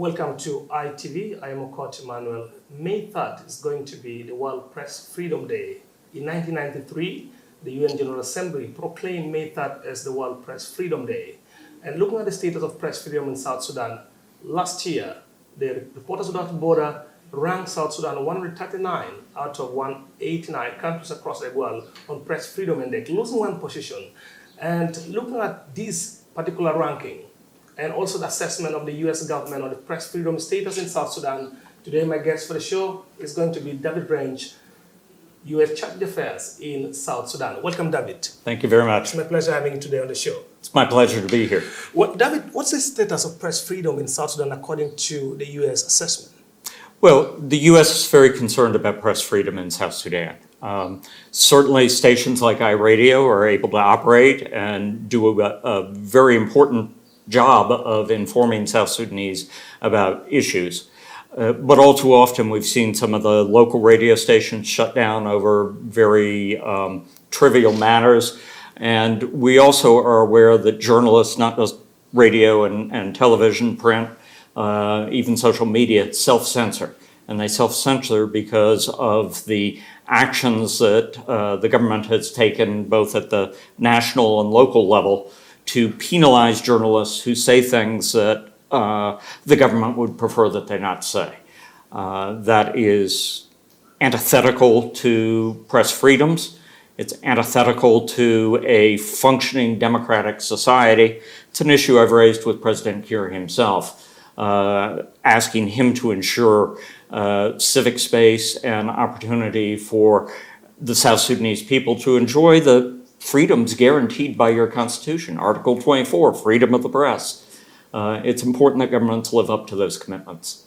Welcome to ITV. I am Okot Emmanuel. May 3rd is going to be the World Press Freedom Day. In 1993, the UN General Assembly proclaimed May 3rd as the World Press Freedom Day. And looking at the status of press freedom in South Sudan, last year, the Reporters Without Borders ranked South Sudan 139 out of 189 countries across the world on Press Freedom Index, losing one position. And looking at this particular ranking, and also the assessment of the U.S. government on the press freedom status in South Sudan, today my guest for the show is going to be David Renz, U.S. Charge d'Affaires in South Sudan. Welcome, David. Thank you very much. It's my pleasure having you today on the show. It's my pleasure to be here. Well, David, what's the status of press freedom in South Sudan according to the U.S. assessment? Well, the U.S. is very concerned about press freedom in South Sudan. Certainly, stations like iRadio are able to operate and do a very important job of informing South Sudanese about issues. But all too often, we've seen some of the local radio stations shut down over very trivial matters. And we also are aware that journalists, not just radio and television, print, even social media, self-censor. And they self-censor because of the actions that the government has taken both at the national and local level to penalize journalists who say things that the government would prefer that they not say. That is antithetical to press freedoms. It's antithetical to a functioning democratic society. It's an issue I've raised with President Kiir himself, asking him to ensure civic space and opportunity for the South Sudanese people to enjoy the freedoms guaranteed by your Constitution. Article 24, freedom of the press. It's important that governments live up to those commitments.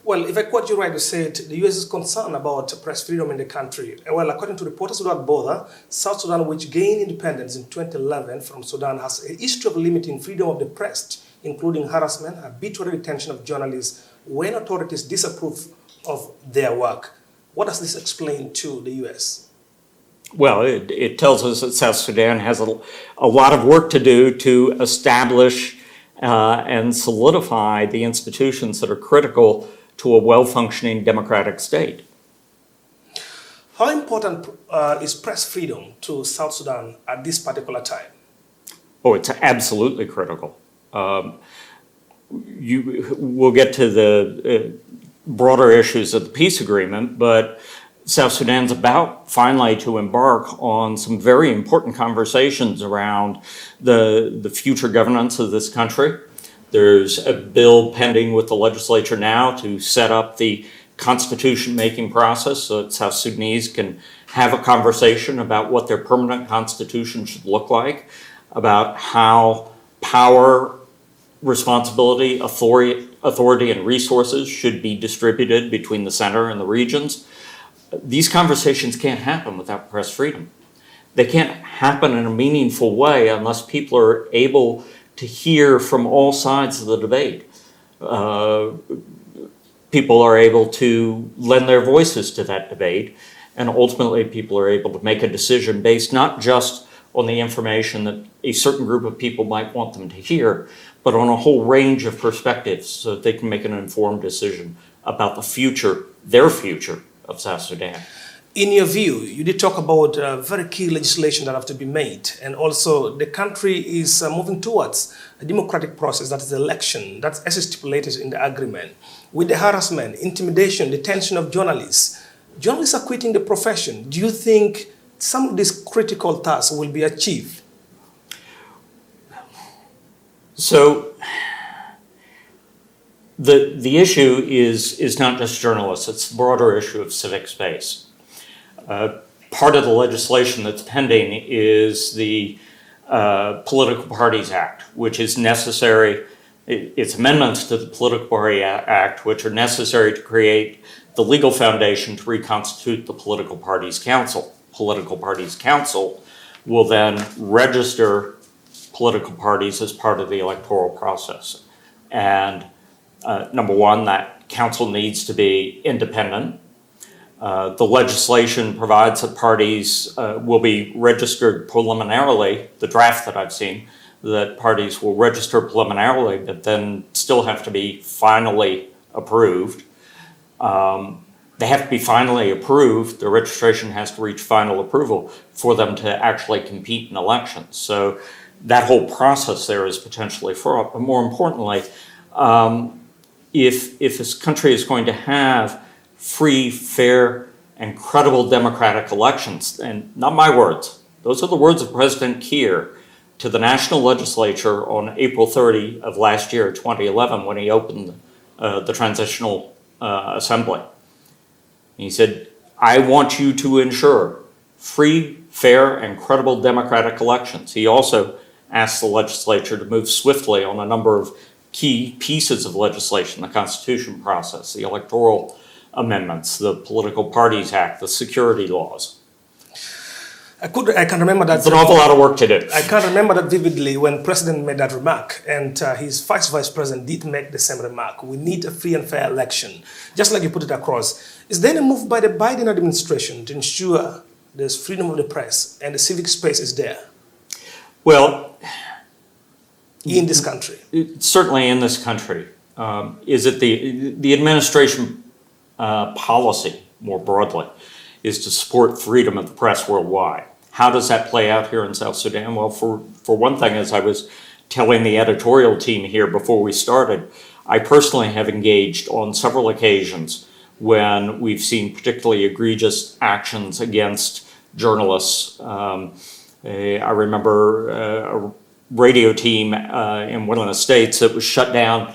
Well, if I quote you right, you said the U.S. is concerned about press freedom in the country. Well, according to Reporters Without Borders, South Sudan, which gained independence in 2011 from Sudan, has a history of limiting freedom of the press, including harassment, arbitrary detention of journalists when authorities disapprove of their work. What does this explain to the U.S.? Well, it tells us that South Sudan has a lot of work to do to establish and solidify the institutions that are critical to a well-functioning democratic state. How important is press freedom to South Sudan at this particular time? Oh, it's absolutely critical. We'll get to the broader issues of the peace agreement, but South Sudan's about finally to embark on some very important conversations around the future governance of this country. There's a bill pending with the legislature now to set up the constitution-making process so that South Sudanese can have a conversation about what their permanent constitution should look like, about how power, responsibility, authority, and resources should be distributed between the center and the regions. These conversations can't happen without press freedom. They can't happen in a meaningful way unless people are able to hear from all sides of the debate. People are able to lend their voices to that debate, and ultimately people are able to make a decision based not just on the information that a certain group of people might want them to hear, but on a whole range of perspectives so that they can make an informed decision about the future, their future, of South Sudan. In your view, you did talk about very key legislation that have to be made, and also the country is moving towards a democratic process, that is election, that's as stipulated in the agreement. With the harassment, intimidation, detention of journalists are quitting the profession. Do you think some of these critical tasks will be achieved? So the issue is not just journalists, it's the broader issue of civic space. Part of the legislation that's pending is the Political Parties Act, which is necessary. It's amendments to the Political Party Act, which are necessary to create the legal foundation to reconstitute the Political Parties Council. Political Parties Council will then register political parties as part of the electoral process. And number one, that council needs to be independent. The legislation provides that parties will be registered preliminarily, the draft that I've seen, that parties will register preliminarily, but then still have to be finally approved. They have to be finally approved. The registration has to reach final approval for them to actually compete in elections. So that whole process there is potentially fraught. But more importantly, if this country is going to have free, fair, and credible democratic elections, and not my words, those are the words of President Kiir to the national legislature on April 30 of last year, 2011, when he opened the Transitional Assembly. He said, I want you to ensure free, fair, and credible democratic elections. He also asked the legislature to move swiftly on a number of key pieces of legislation, the Constitution process, the electoral amendments, the Political Parties Act, the security laws. I can remember that. It's an awful lot of work to do. I can remember that vividly when President made that remark, and his vice president did make the same remark. We need a free and fair election, just like you put it across. Is there a move by the Biden administration to ensure there's freedom of the press and the civic space is there? Well, in this country? Certainly in this country. Is it the administration policy, more broadly, is to support freedom of the press worldwide. How does that play out here in South Sudan? Well, for one thing, as I was telling the editorial team here before we started, I personally have engaged on several occasions when we've seen particularly egregious actions against journalists. I remember a radio team in one of the states that was shut down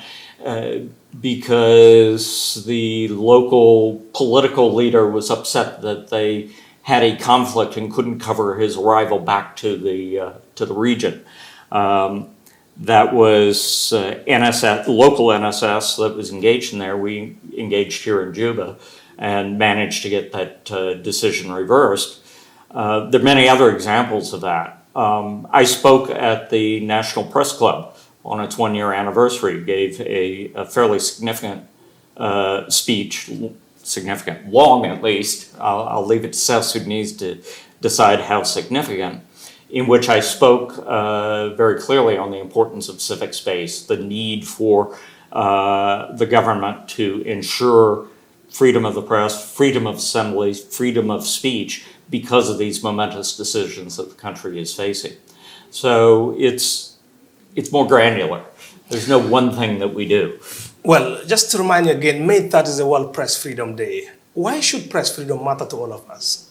because the local political leader was upset that they had a conflict and couldn't cover his arrival back to the region. That was NSS, local NSS that was engaged in there. We engaged here in Juba and managed to get that decision reversed. There are many other examples of that. I spoke at the National Press Club on its one-year anniversary, gave a fairly significant speech, significant, long at least. I'll leave it to South Sudanese to decide how significant, in which I spoke very clearly on the importance of civic space, the need for the government to ensure freedom of the press, freedom of assembly, freedom of speech, because of these momentous decisions that the country is facing. So it's more granular. There's no one thing that we do. Well, just to remind you again, May 3rd is the World Press Freedom Day. Why should press freedom matter to all of us?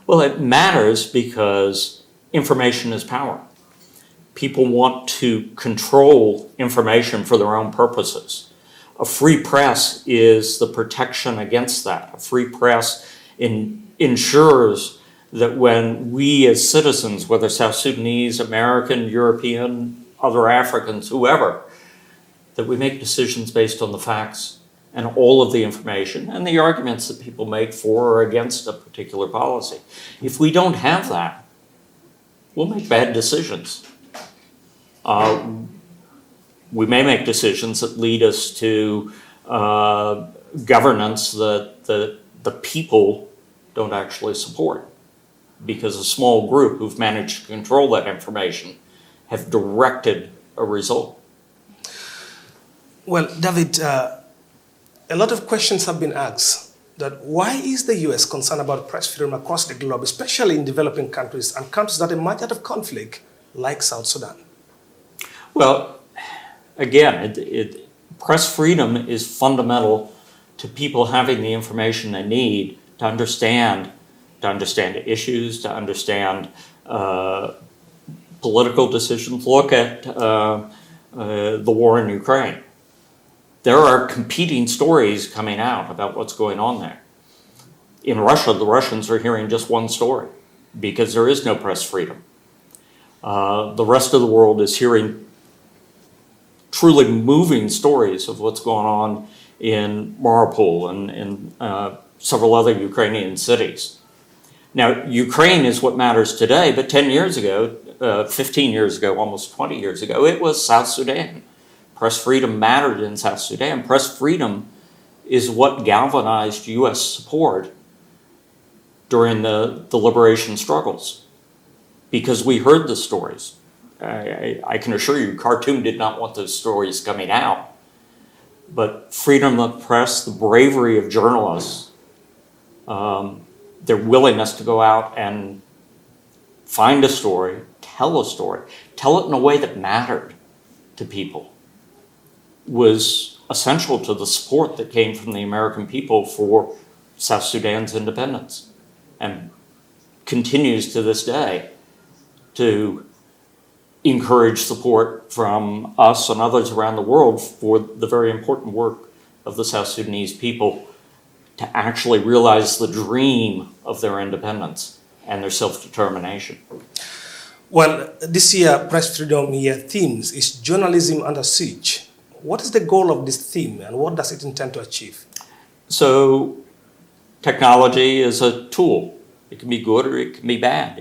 Well, it matters because information is power. People want to control information for their own purposes. A free press is the protection against that. A free press ensures that when we as citizens, whether South Sudanese, American, European, other Africans, whoever, that we make decisions based on the facts and all of the information and the arguments that people make for or against a particular policy. If we don't have that, we'll make bad decisions. We may make decisions that lead us to governance that the people don't actually support, because a small group who've managed to control that information have directed a result. Well, David, a lot of questions have been asked that why is the US concerned about press freedom across the globe, especially in developing countries and countries that emerge out of conflict like South Sudan? Well, again, press freedom is fundamental to people having the information they need to understand issues, to understand political decisions. Look at the war in Ukraine. There are competing stories coming out about what's going on there. In Russia, the Russians are hearing just one story because there is no press freedom. The rest of the world is hearing truly moving stories of what's going on in Mariupol and several other Ukrainian cities. Now, Ukraine is what matters today, but 10 years ago, 15 years ago, almost 20 years ago, it was South Sudan. Press freedom mattered in South Sudan. Press freedom is what galvanized U.S. support during the liberation struggles, because we heard the stories I can assure you, Khartoum did not want those stories coming out. But freedom of the press, the bravery of journalists, their willingness to go out and find a story, tell it in a way that mattered to people, was essential to the support that came from the American people for South Sudan's independence, and continues to this day to encourage support from us and others around the world for the very important work of the South Sudanese people to actually realize the dream of their independence and their self-determination. Well, this year, Press Freedom Year themes is journalism under siege. What is the goal of this theme and what does it intend to achieve? So technology is a tool. It can be good or it can be bad.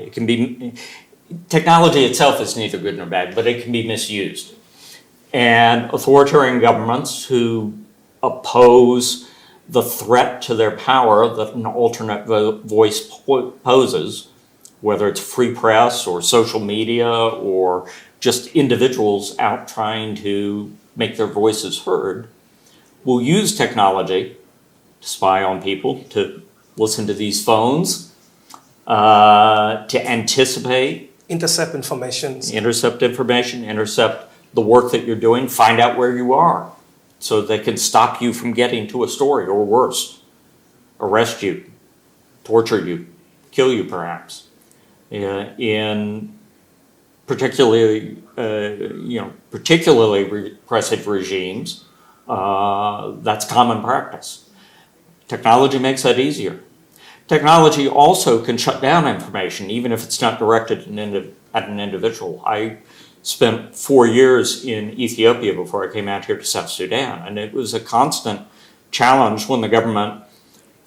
Technology itself is neither good nor bad, but it can be misused. And authoritarian governments who oppose the threat to their power that an alternate voice poses, whether it's free press or social media or just individuals out trying to make their voices heard, will use technology to spy on people, to listen to these phones, to anticipate, intercept information, intercept the work that you're doing, find out where you are so they can stop you from getting to a story, or worse, arrest you, torture you, kill you perhaps. In particularly repressive regimes, that's common practice. Technology makes that easier. Technology also can shut down information, even if it's not directed at an individual. I spent 4 years in Ethiopia before I came out here to South Sudan, and it was a constant challenge when the government,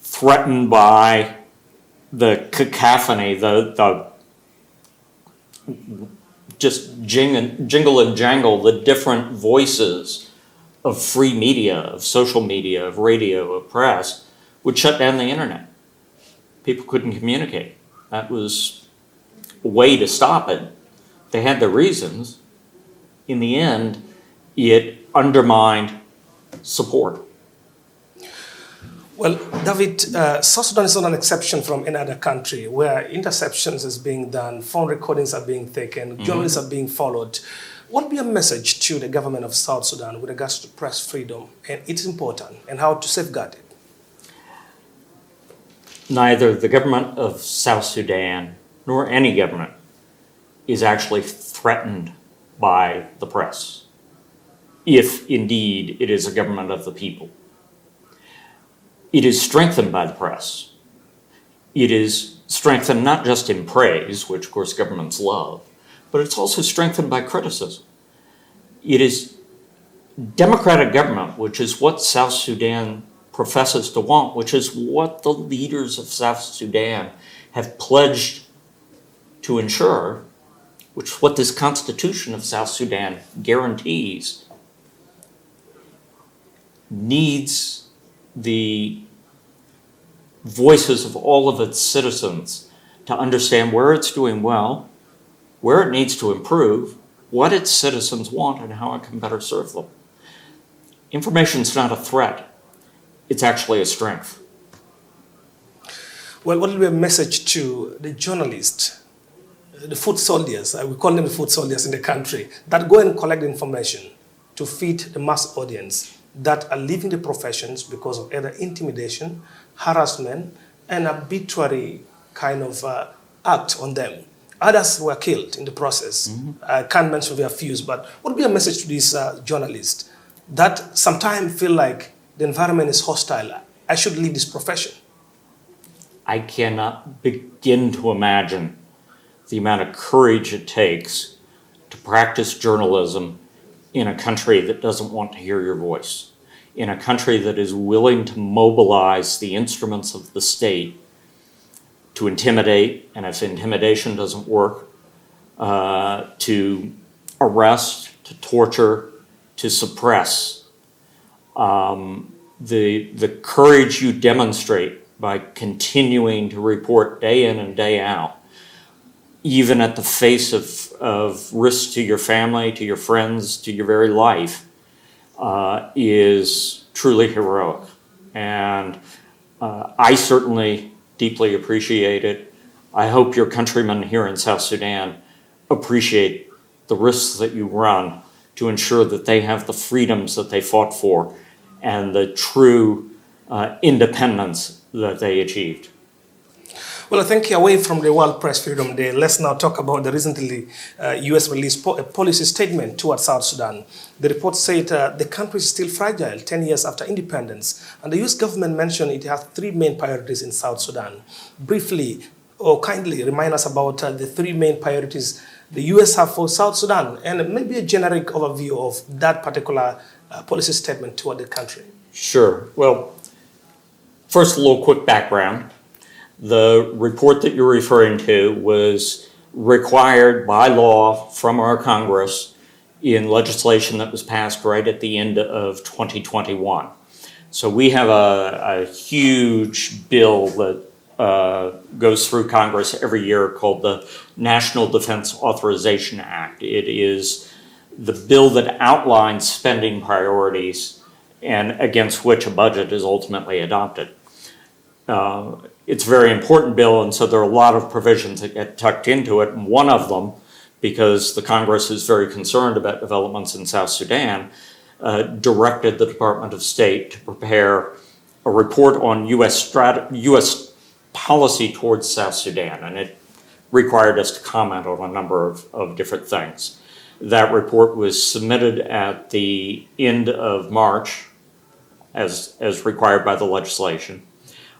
threatened by the cacophony, the just jingle and jangle, the different voices of free media, of social media, of radio, of press, would shut down the internet. People couldn't communicate. That was a way to stop it. They had their reasons. In the end, it undermined support. Well, David, South Sudan is not an exception from any other country where interceptions is being done, phone recordings are being taken, journalists are being followed. What would be a message to the government of South Sudan with regards to press freedom and its importance and how to safeguard it? Neither the government of South Sudan nor any government is actually threatened by the press, if indeed it is a government of the people. It is strengthened by the press. It is strengthened not just in praise, which of course governments love, but it's also strengthened by criticism. It is democratic government, which is what South Sudan professes to want, which is what the leaders of South Sudan have pledged to ensure, which is what this Constitution of South Sudan guarantees, needs the voices of all of its citizens to understand where it's doing well, where it needs to improve, what its citizens want, and how it can better serve them. Information's not a threat. It's actually a strength. Well, what will be a message to the journalists, the foot soldiers, we call them the foot soldiers in the country, that go and collect information to feed the mass audience that are leaving the professions because of either intimidation, harassment, and arbitrary kind of act on them. Others were killed in the process. I can't mention their few, but what would be a message to these journalists that sometimes feel like the environment is hostile? I should leave this profession. I cannot begin to imagine the amount of courage it takes to practice journalism in a country that doesn't want to hear your voice, in a country that is willing to mobilize the instruments of the state to intimidate, and if intimidation doesn't work, to arrest, to torture, to suppress. The courage you demonstrate by continuing to report day in and day out, even at the face of of risk to your family, to your friends, to your very life is truly heroic. And I certainly deeply appreciate it. I hope your countrymen here in South Sudan appreciate the risks that you run to ensure that they have the freedoms that they fought for and the true independence that they achieved. Well, I think away from the World Press Freedom Day, let's now talk about the recently U.S. released policy statement towards South Sudan. The report said the country is still fragile 10 years after independence, and the U.S. government mentioned it has three main priorities in South Sudan. Briefly or kindly remind us about the three main priorities the U.S. have for South Sudan, and maybe a generic overview of that particular policy statement toward the country. Sure. Well, first, a little quick background. The report that you're referring to was required by law from our Congress in legislation that was passed right at the end of 2021. So we have a huge bill that goes through Congress every year called the National Defense Authorization Act. It is the bill that outlines spending priorities and against which a budget is ultimately adopted. It's a very important bill, and so there are a lot of provisions that get tucked into it. And one of them, because the Congress is very concerned about developments in South Sudan, directed the Department of State to prepare a report on U.S. policy towards South Sudan, and it required us to comment on a number of different things. That report was submitted at the end of March, as required by the legislation.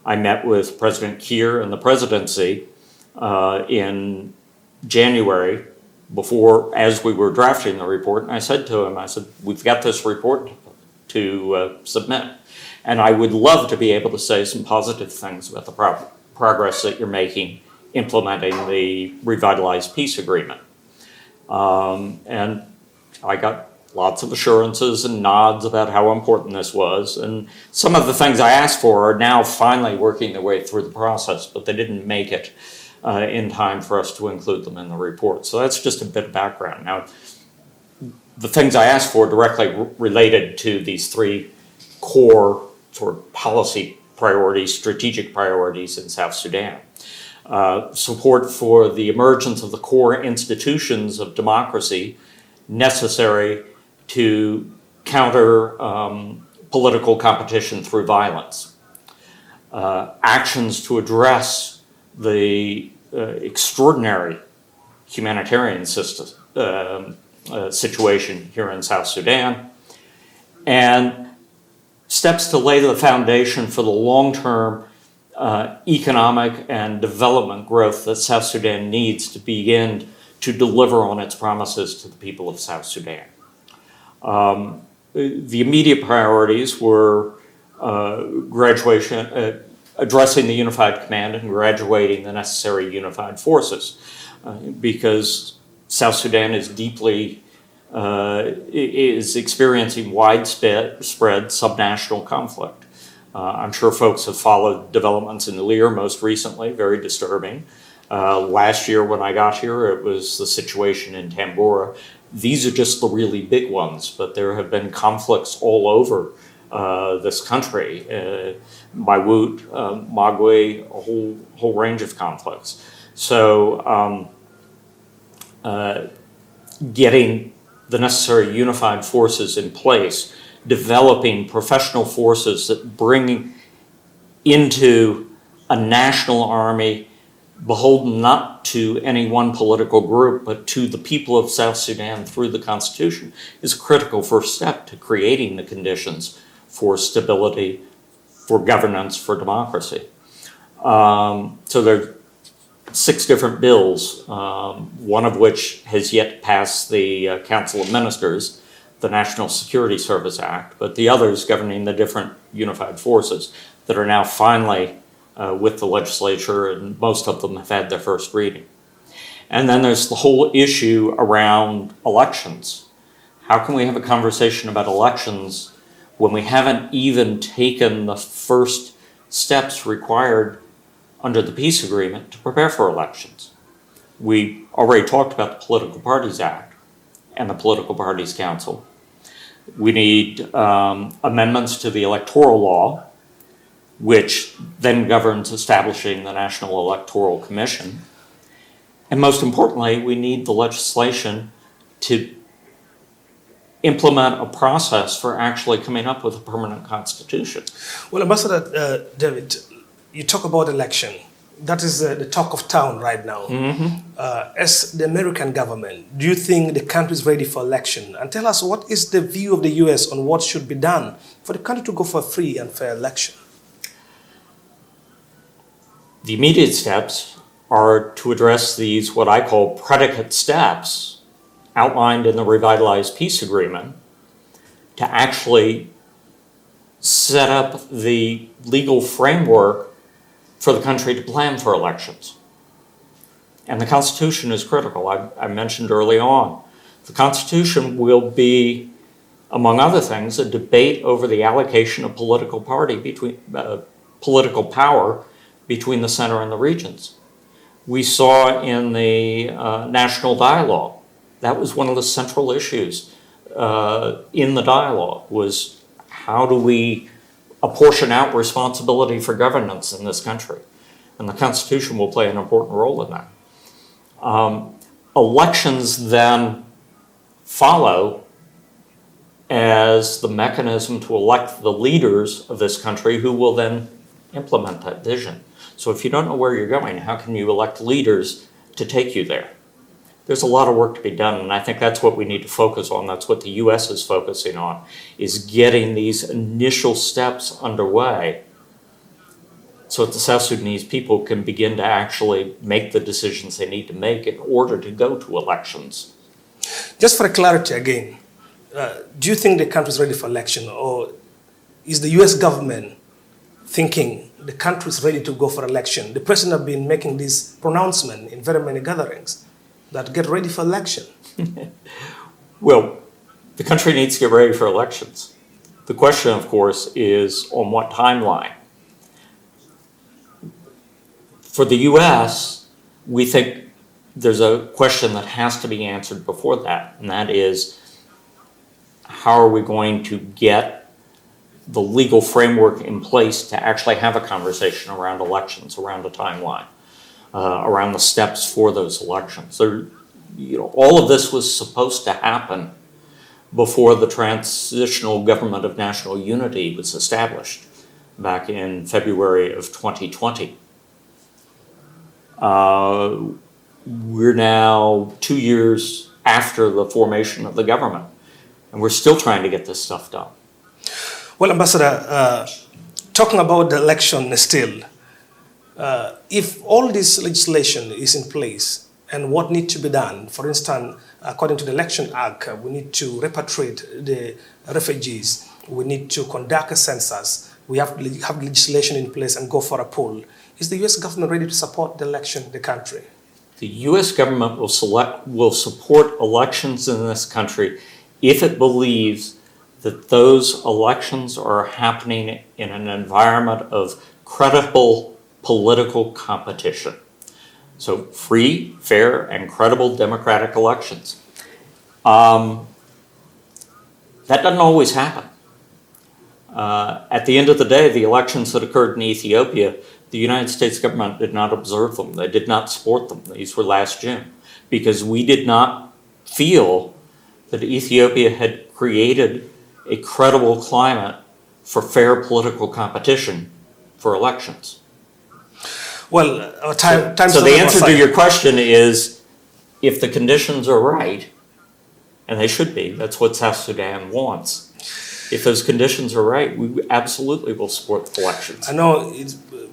I met with President Kiir and the presidency in January as we were drafting the report, and I said to him, we've got this report to submit, and I would love to be able to say some positive things about the progress that you're making implementing the revitalized peace agreement. And I got lots of assurances and nods about how important this was. And some of the things I asked for are now finally working their way through the process, but they didn't make it in time for us to include them in the report. So that's just a bit of background. Now, the things I asked for directly related to these three core sort of policy priorities, strategic priorities in South Sudan. Support for the emergence of the core institutions of democracy necessary to counter political competition through violence. Actions to address the extraordinary humanitarian situation here in South Sudan, and steps to lay the foundation for the long-term economic and development growth that South Sudan needs to begin to deliver on its promises to the people of South Sudan. The immediate priorities were addressing the unified command and graduating the necessary unified forces, because South Sudan is experiencing widespread subnational conflict. I'm sure folks have followed developments in Lear most recently, very disturbing. Last year when I got here, it was the situation in Tambora. These are just the really big ones, but there have been conflicts all over this country. Maiwut, Magwe, a whole range of conflicts. So getting the necessary unified forces in place, developing professional forces that bring into a national army beholden not to any one political group, but to the people of South Sudan through the Constitution, is a critical first step to creating the conditions for stability, for governance, for democracy. So there are 6 different bills, one of which has yet to pass the Council of Ministers, the National Security Service Act, but the others governing the different unified forces that are now finally with the legislature, and most of them have had their first reading. And then there's the whole issue around elections. How can we have a conversation about elections when we haven't even taken the first steps required under the peace agreement to prepare for elections? We already talked about the Political Parties Act and the Political Parties Council. We need amendments to the electoral law, which then governs establishing the National Electoral Commission. And most importantly, we need the legislation to implement a process for actually coming up with a permanent constitution. Well, Ambassador David, you talk about election. That is the talk of town right now. As the American government, do you think the country is ready for election? And tell us, what is the view of the U.S. on what should be done for the country to go for a free and fair election? The immediate steps are to address these, what I call predicate steps, outlined in the Revitalized Peace Agreement, to actually set up the legal framework for the country to plan for elections. And the Constitution is critical. I mentioned early on, the Constitution will be, among other things, a debate over the allocation of political power between the center and the regions. We saw in the national dialogue, that was one of the central issues in the dialogue, was how do we apportion out responsibility for governance in this country? And the Constitution will play an important role in that. Elections then follow as the mechanism to elect the leaders of this country who will then implement that vision. So if you don't know where you're going, how can you elect leaders to take you there? There's a lot of work to be done, and I think that's what we need to focus on. That's what the U.S. is focusing on, is getting these initial steps underway so that the South Sudanese people can begin to actually make the decisions they need to make in order to go to elections. Just for clarity again, do you think the country is ready for election, or is the U.S. government thinking the country is ready to go for election? The president has been making this pronouncement in very many gatherings that get ready for election. Well, the country needs to get ready for elections. The question, of course, is on what timeline. For the U.S., we think there's a question that has to be answered before that, and that is, how are we going to get the legal framework in place to actually have a conversation around elections, around a timeline, around the steps for those elections? All of this was supposed to happen before the Transitional Government of National Unity was established back in February of 2020. We're now 2 years after the formation of the government, and we're still trying to get this stuff done. Well, Ambassador, talking about the election still, if all this legislation is in place and what needs to be done, for instance, according to the Election Act, we need to repatriate the refugees, we need to conduct a census, we have legislation in place and go for a poll. Is the U.S. government ready to support the election in the country? The U.S. government will support elections in this country if it believes that those elections are happening in an environment of credible political competition. So free, fair, and credible democratic elections. That doesn't always happen. At the end of the day, the elections that occurred in Ethiopia, the United States government did not observe them. They did not support them. These were last June, because we did not feel that Ethiopia had created a credible climate for fair political competition for elections. Well, so the answer to your question is, if the conditions are right, and they should be, that's what South Sudan wants. If those conditions are right, we absolutely will support elections. I know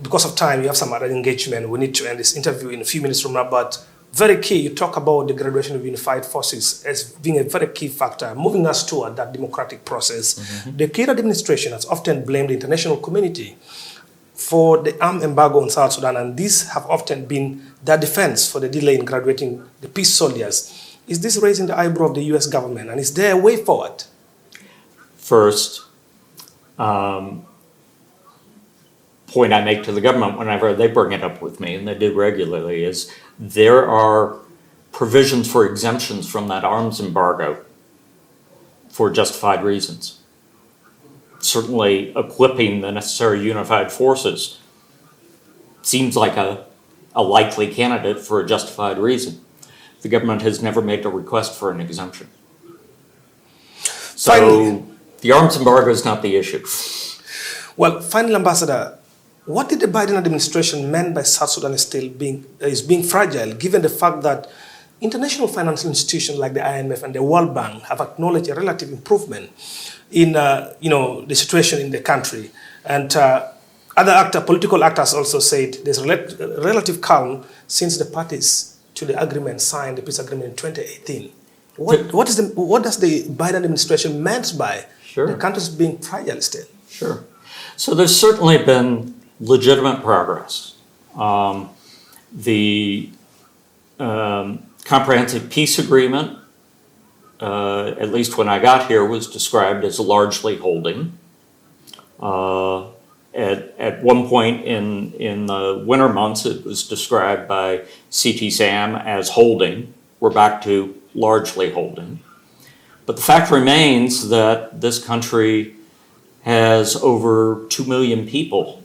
because of time, you have some other engagement. We need to end this interview in a few minutes from now, but very key, you talk about the graduation of unified forces as being a very key factor, moving us toward that democratic process. Mm-hmm. The Kiir administration has often blamed the international community for the armed embargo on South Sudan, and these have often been their defense for the delay in graduating the peace soldiers. Is this raising the eyebrow of the U.S. government, and is there a way forward? First, point I make to the government whenever they bring it up with me, and they do regularly, is there are provisions for exemptions from that arms embargo for justified reasons. Certainly equipping the necessary unified forces seems like a likely candidate for a justified reason. The government has never made a request for an exemption. So Finally, the arms embargo is not the issue. well, finally, Ambassador, what did the Biden administration mean by South Sudan is being fragile, given the fact that international financial institutions like the IMF and the World Bank have acknowledged a relative improvement in the situation in the country, and other political actors also said there's relative calm since the parties to the agreement signed the peace agreement in 2018. What does the Biden administration meant by the countries being fragile still? Sure. So there's certainly been legitimate progress. The comprehensive peace agreement, at least when I got here, was described as largely holding. At one point in the winter months, it was described by CT SAM as holding. We're back to largely holding. But the fact remains that this country has over 2 million people,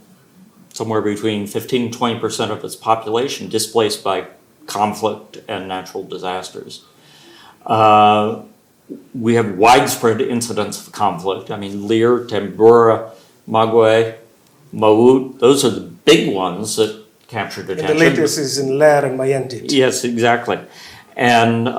somewhere between 15 and 20% of its population displaced by conflict and natural disasters. We have widespread incidents of conflict. I mean, Lear, Tambura, Magwe, Maut, those are the big ones that captured attention. And the latest is in Lear and Mayendit. Yes, exactly. And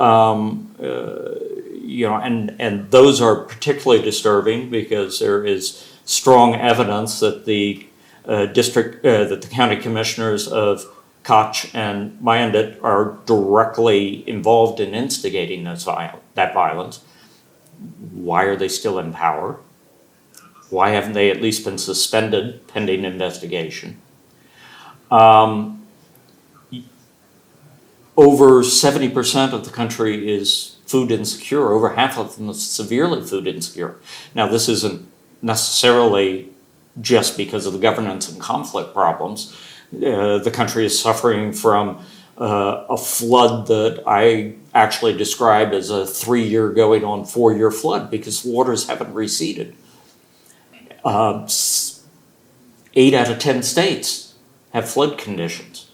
and those are particularly disturbing because there is strong evidence that the that the county commissioners of Koch and Mayendit are directly involved in instigating that violence. Why are they still in power? Why haven't they at least been suspended pending investigation? Over 70% of the country is food insecure. Over half of them is severely food insecure. Now, this isn't necessarily just because of the governance and conflict problems. The country is suffering from a flood that I actually describe as a 3-year going on 4-year flood because waters haven't receded. 8 out of 10 states have flood conditions.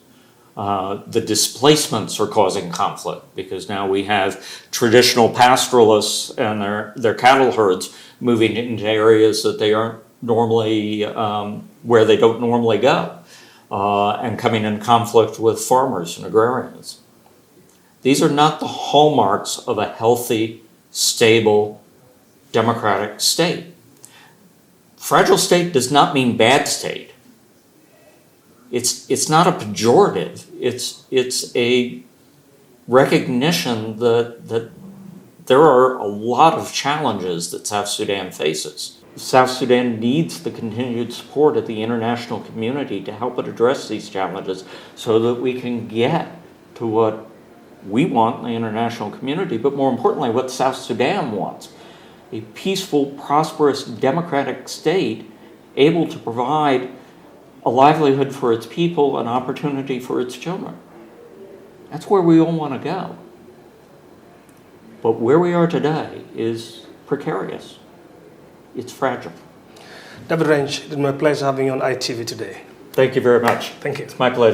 The displacements are causing conflict because now we have traditional pastoralists and their cattle herds moving into areas that they aren't normally, where they don't normally go, and coming in conflict with farmers and agrarians. These are not the hallmarks of a healthy, stable, democratic state. Fragile state does not mean bad state. It's not a pejorative. It's a recognition that there are a lot of challenges that South Sudan faces. South Sudan needs the continued support of the international community to help it address these challenges so that we can get to what we want in the international community, but more importantly, what South Sudan wants. A peaceful, prosperous, democratic state able to provide a livelihood for its people, an opportunity for its children. That's where we all want to go. But where we are today is precarious. It's fragile. David Renz, it's my pleasure having you on ITV today. Thank you very much. Thank you. It's my pleasure.